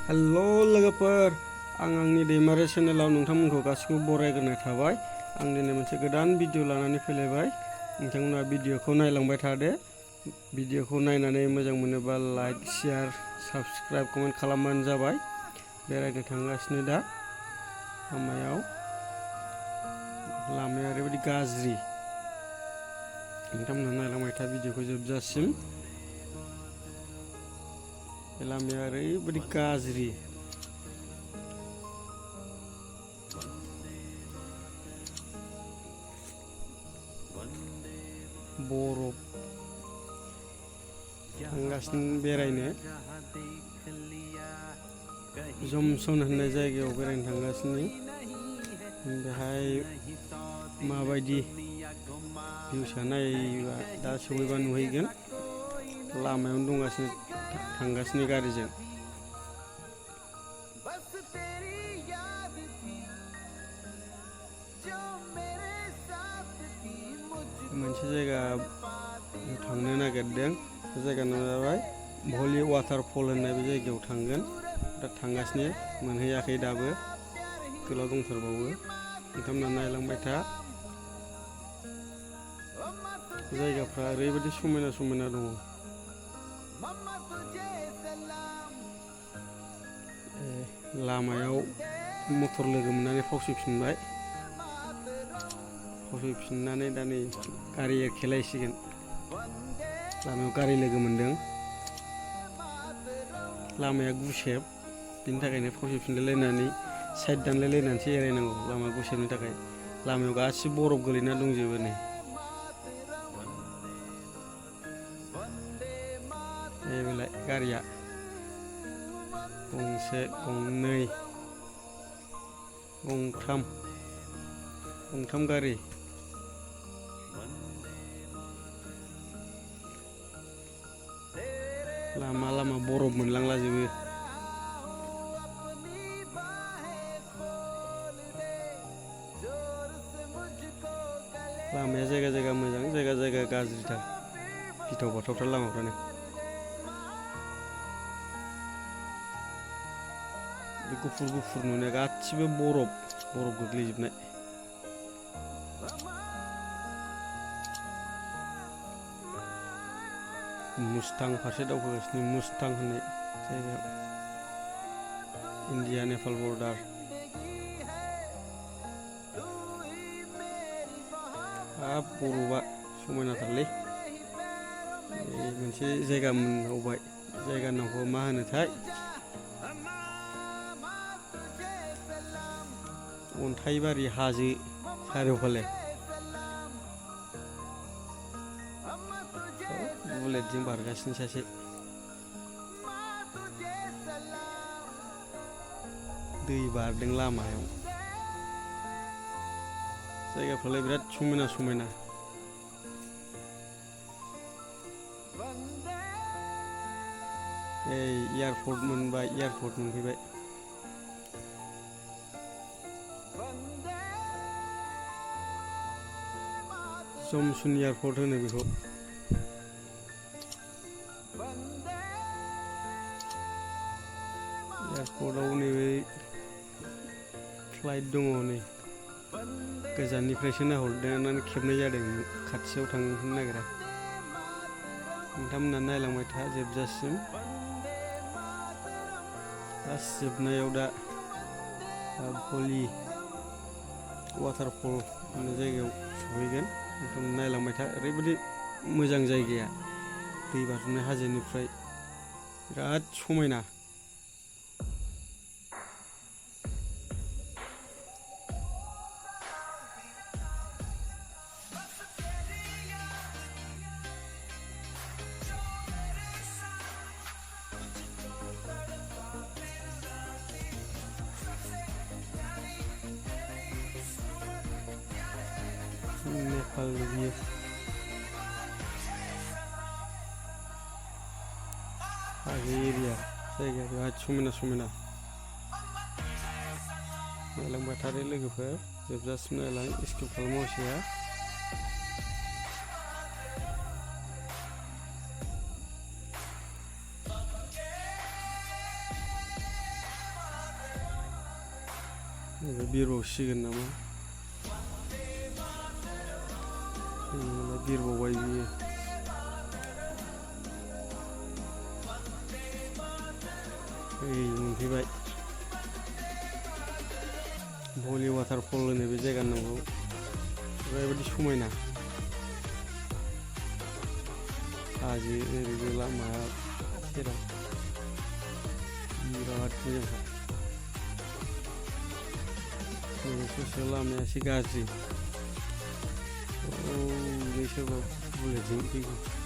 हेल' लोगोफोर, आं आंनि दैमारि चेनेलाव नोंथांमोनखौ गासिखौबो बरायग्रोनाय थाबाय। आं दिनै मोनसे गोदान भिडिअ लानानै फैलायबाय। नोंथांमोना भिडिअखौ नायलांबाय थादो। भिडिअखौ नायनानै मोजां मोनोबा लाइक, शेयार, साबस्क्राइब, कमेन्ट खालामबानो जाबाय। बेरायनो थांगासिनो दा लामाया ओरैबायदि गाज्रि। नोंथांमोना नायलांबाय था भिडिअखौ जोबजासिम। बे लामाया ओरैबायदि गाज्रि। बरफ थांगासिनो बेरायनो जमसन होननाय जायगायाव बेरायनो थांगासिनो। बेहाय माबायदि भिउसा नायोबा दा सहैबा नुहैगोन। लामायावनो दंगासिनो थांगासिनो गारिजों। मोनसे जायगा थांनो नागिरदों। बे जायगानि नामा जाबाय भलि वाटारफल होननाय बे जायगायाव थांगोन। दा थांगासिनो, मोनहैयाखै दाबो, गोलाव दंथारबावो। नोंथांमोना नायलांबाय था। जायगाफ्रा ओरैबायदि समायना समायना दङ। लामायाव मटर लोगो मोननानै फावसैफिनबाय। फावसैफिननानै दा नै गारि एरखेलायसिगोन। लामायाव गारि लोगो मोनदों। लामाया गुसेब, बिनि थाखायनो फावसैफिनलायलायनानै साइड दानलायलायनानैसो एरायनांगौ लामा गुसेबनि थाखाय। लामायाव गासिबो बरफ गोलैना दंजोबो नै। बेलाय गारिया गंसे, गंनै, गंथाम गारि। लामा लामा बरफ मोनलांलाजोबो। लामाया जायगा जायगा मोजां, जायगा जायगा गाज्रिथार। गिथाव बाथावथार लामाफ्रानो। बे गुफुर गुफुर नुनाया गासिबो बरफ गोग्लैजोबनाय। मुस्तां फारसे दावखोगासिनो, मुस्तां होननाय जायगायाव। India Nepal border. हाब, बरफआ समायनाथारलै। मोनसे जायगा मोनबावबाय। जायगानि नामखौ मा होनोथाय? अन्थाइबारि हाजो चारिय'फाले। बुलेटजों बारगासिनो सासे। दै बारदों लामायाव। जायगाफ्रालाय बिराद समायना समायना। एयारपर्ट मोनबाय, एयारपर्ट मोनफैबाय। जमसन एयारपर्ट होनो बेखौ। एयारपर्टआव नैबे फ्लाइट दङ नै। गोजाननिफ्रायसो नाहरनानै खेबनाय जादों, खाथियाव थांनो नागिरा। नोंथांमोना नायलांबाय था जोबजासिम। लास्ट जोबनायाव दा भलि वाटारफल होननाय जायगायाव सहैगोन। नोंथांमोना नायलांबाय था। ओरैबायदि मोजां जायगाया, दै बाज्रुमनाय हाजोनिफ्राय बिराद समायना। नेपाल बियो हाजो एरिया, जायगाया बिराद समायना समायना। नायलांबाय थादो लोगोफोर, जोबजासिम नायलां, स्किप खालामनांसिगौ। बिरबावसिगोन नामा बिरबावबाय बियो मोनफैबाय भलि वाटारफल होनो बे जायगानि नामखौ ओरैबायदि समायना हाजो ओरैबो लामा सेराव बिराद मोजांखा ससे लामाया एसे गाज्रि सोरबा बुलेटजों फैगौ